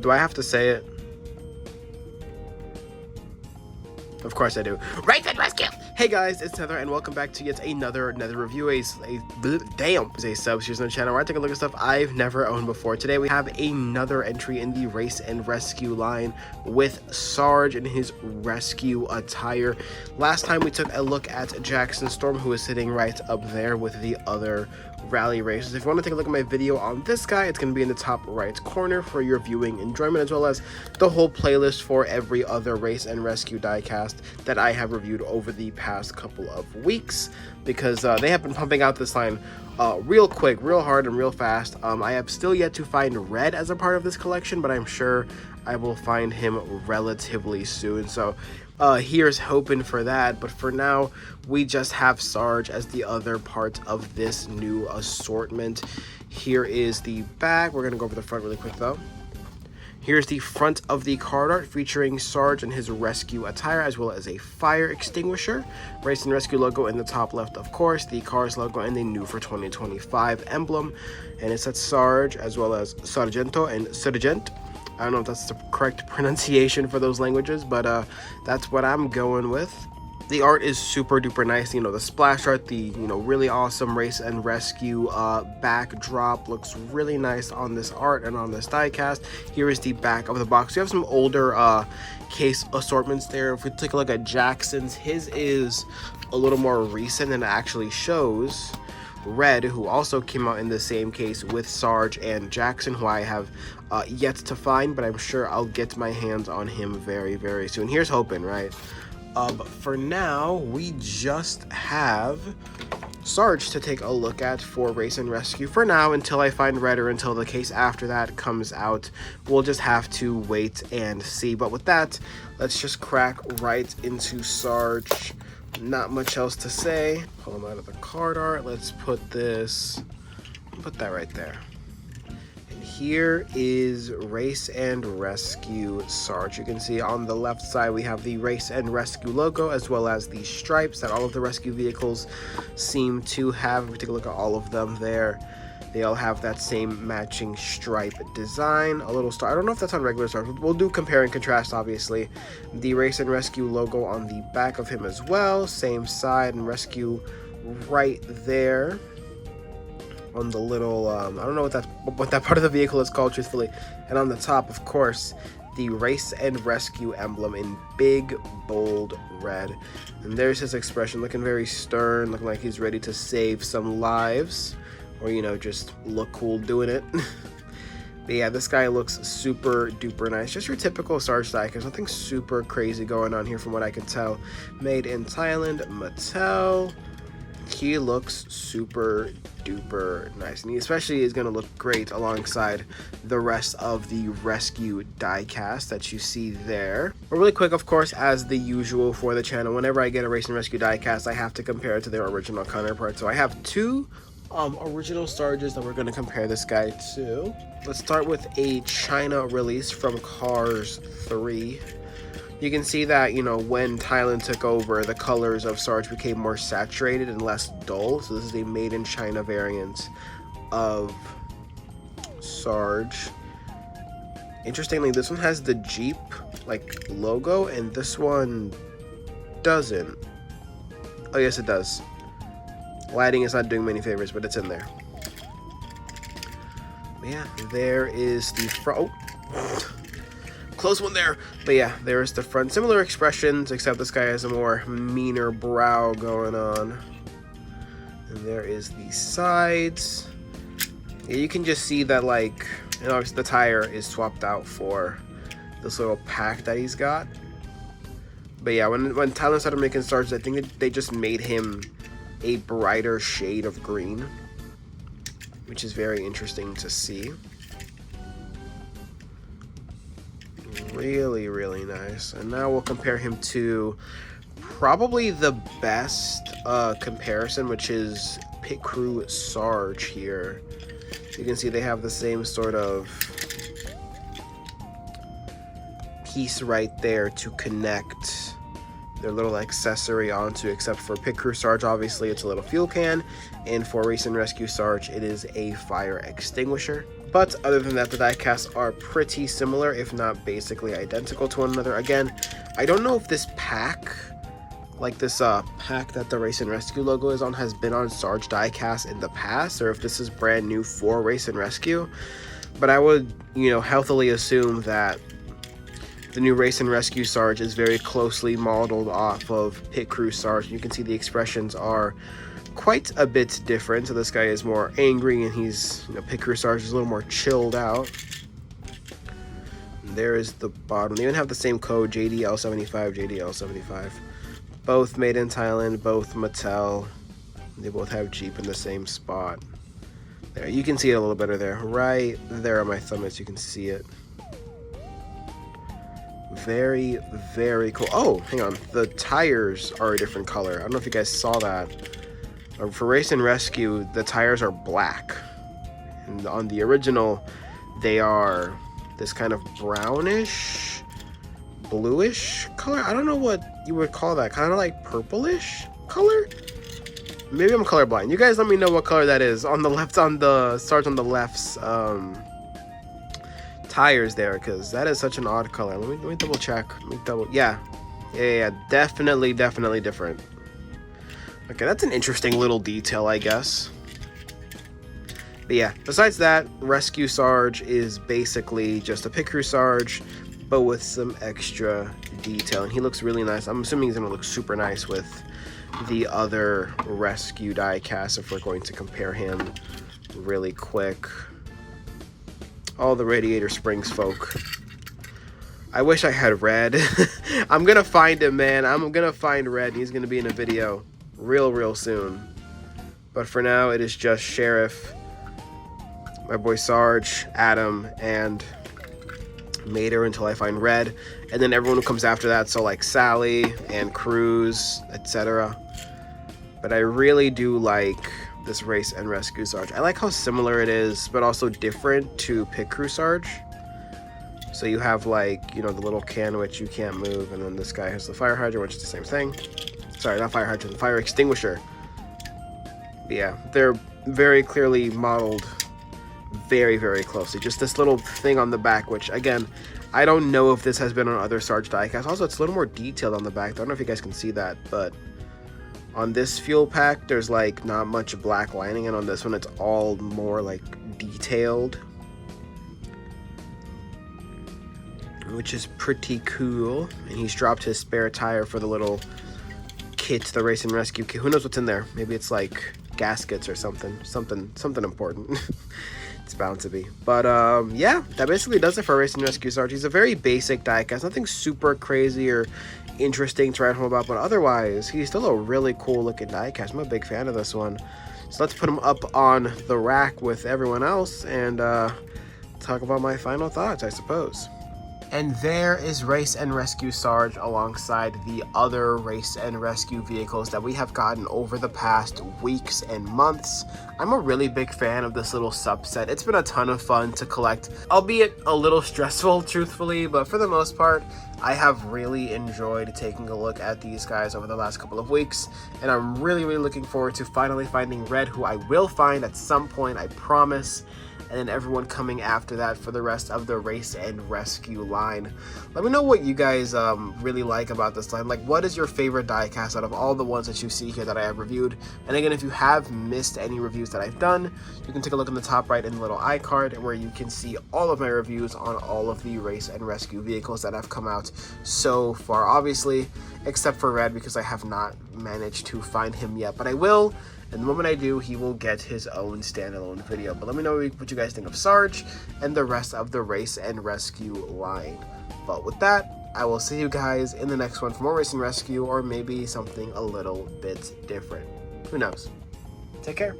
Do I have to say it? Of course I do. Race and Rescue! Hey guys, it's Nether, and welcome back to yet another Nether review. A substitution on the channel where I take a look at stuff I've never owned before. Today we have another entry in the Race and Rescue line with Sarge in his rescue attire. Last time we took a look at Jackson Storm, who is sitting right up there with the other rally racers. If you want to take a look at my video on this guy, it's going to be in the top right corner for your viewing enjoyment, as well as the whole playlist for every other Race and Rescue diecast that I have reviewed over the past couple of weeks, because they have been pumping out this line real quick, real hard, and real fast. I have still yet to find Red as a part of this collection, but I'm sure I will find him relatively soon. So here's hoping for that. But for now, we just have Sarge as the other part of this new assortment. Here is the back. We're gonna go over the front really quick though. Here's the front of the card art featuring Sarge and his rescue attire, as well as a fire extinguisher. Race and Rescue logo in the top left, of course, the Cars logo, and the new for 2025 emblem. And it says Sarge, as well as Sargento and Sergeant. I don't know if that's the correct pronunciation for those languages, but that's what I'm going with. The art is super duper nice. You know, the splash art, the really awesome Race and Rescue backdrop looks really nice on this art and on this diecast. Here is the back of the box. We have some older case assortments there. If we take a look at Jackson's, his is a little more recent and it actually shows Red, who also came out in the same case with Sarge and Jackson, who I have yet to find, but I'm sure I'll get my hands on him very, very soon. Here's hoping, right? But for now, we just have Sarge to take a look at for Race and Rescue. For now, until I find Red or until the case after that comes out, we'll just have to wait and see. But with that, let's just crack right into Sarge. Not much else to say. Pull him out of the card art. Let's put that right there. And here is Race and Rescue Sarge. You can see on the left side we have the Race and Rescue logo, as well as the stripes that all of the rescue vehicles seem to have. If we take a look at all of them there, they all have that same matching stripe design. A little star. I don't know if that's on regular stars. We'll do compare and contrast, obviously. The Race and Rescue logo on the back of him as well. Same side, and Rescue right there on the little, I don't know what that part of the vehicle is called, truthfully. And on the top, of course, the Race and Rescue emblem in big, bold red. And there's his expression, looking very stern, looking like he's ready to save some lives. Or, just look cool doing it. But yeah, this guy looks super duper nice. Just your typical Sarge diecast. Nothing super crazy going on here from what I could tell. Made in Thailand, Mattel. He looks super duper nice. And he especially is going to look great alongside the rest of the rescue diecast that you see there. But really quick, of course, as the usual for the channel, whenever I get a Race and Rescue diecast, I have to compare it to their original counterpart. So I have two original Sarges that we're going to compare this guy to. Let's start with a China release from Cars 3. You can see that, when Thailand took over, the colors of Sarge became more saturated and less dull. So this is a made in China variant of Sarge. Interestingly, this one has the Jeep logo, and this one doesn't. Oh yes, it does. Lighting is not doing many favors, but it's in there. But yeah, there is the front. Oh, close one there. But yeah, there's the front. Similar expressions, except this guy has a more meaner brow going on. And there is the sides. Yeah, you can just see that, obviously the tire is swapped out for this little pack that he's got. But yeah, when Thailand started making Sarge, I think they just made him a brighter shade of green, which is very interesting to see. Really, really nice. And now we'll compare him to probably the best comparison, which is Pit Crew Sarge here. You can see they have the same sort of piece right there to connect their little accessory onto, except for Pit Crew Sarge, obviously it's a little fuel can, and for Race and Rescue Sarge, it is a fire extinguisher. But other than that, the diecasts are pretty similar, if not basically identical to one another. Again, I don't know if this pack, like this pack that the Race and Rescue logo is on, has been on Sarge diecast in the past, or if this is brand new for Race and Rescue. But I would, healthily assume that the new Race and Rescue Sarge is very closely modeled off of Pit Crew Sarge. You can see the expressions are quite a bit different. So this guy is more angry, and he's, Pit Crew Sarge is a little more chilled out. And there is the bottom. They even have the same code, JDL75, JDL75. Both made in Thailand, both Mattel. They both have Jeep in the same spot. There, you can see it a little better there. Right there on my thumb, as you can see it. Very, very cool. Oh, hang on. The tires are a different color. I don't know if you guys saw that. For Race and Rescue, the tires are black. And on the original, they are this kind of brownish, bluish color. I don't know what you would call that. Kind of like purplish color? Maybe I'm colorblind. You guys let me know what color that is. On the left, on the Sarge on the left's tires there, because that is such an odd color. Let me double check. Yeah, definitely different. Okay, that's an interesting little detail, I guess. But yeah, besides that, Rescue Sarge is basically just a Pit Crew Sarge, but with some extra detail, and he looks really nice. I'm assuming he's gonna look super nice with the other Rescue diecast if we're going to compare him really quick. All the Radiator Springs folk. I wish I had Red. I'm gonna find him, man. I'm gonna find Red, and he's gonna be in a video real soon. But for now, it is just Sheriff, my boy Sarge, Adam, and Mater until I find Red, and then everyone who comes after that, so like Sally and Cruz, etc. But I really do like this Race and Rescue Sarge. I like how similar it is, but also different to Pit Crew Sarge. So you have like, the little can which you can't move, and then this guy has the fire hydrant, which is the same thing. Sorry, not fire hydrant, fire extinguisher. But yeah, they're very clearly modeled very closely. Just this little thing on the back, which again, I don't know if this has been on other Sarge diecasts. Also, it's a little more detailed on the back. I don't know if you guys can see that, but on this fuel pack, there's like not much black lining, and on this one, it's all more like detailed, which is pretty cool. And he's dropped his spare tire for the little kit, the Race and Rescue kit. Who knows what's in there? Maybe it's like gaskets or something important. It's bound to be. But yeah, that basically does it for Race and Rescue Sarge. He's a very basic diecast, nothing super crazy or interesting to write home about, but otherwise he's still a really cool looking diecast. I'm a big fan of this one. So let's put him up on the rack with everyone else and talk about my final thoughts, I suppose. And there is Race and Rescue Sarge alongside the other Race and Rescue vehicles that we have gotten over the past weeks and months. I'm a really big fan of this little subset. It's been a ton of fun to collect, albeit a little stressful, truthfully, but for the most part, I have really enjoyed taking a look at these guys over the last couple of weeks, and I'm really looking forward to finally finding Red, who I will find at some point, I promise, and then everyone coming after that for the rest of the Race and Rescue line. Let me know what you guys really like about this line. Like, what is your favorite diecast out of all the ones that you see here that I have reviewed? And again, if you have missed any reviews that I've done, you can take a look in the top right in the little iCard where you can see all of my reviews on all of the Race and Rescue vehicles that have come out so far, obviously, except for Red, because I have not managed to find him yet, but I will. And the moment I do, he will get his own standalone video. But let me know what you guys think of Sarge and the rest of the Race and Rescue line. But with that, I will see you guys in the next one for more Race and Rescue, or maybe something a little bit different. Who knows? Take care.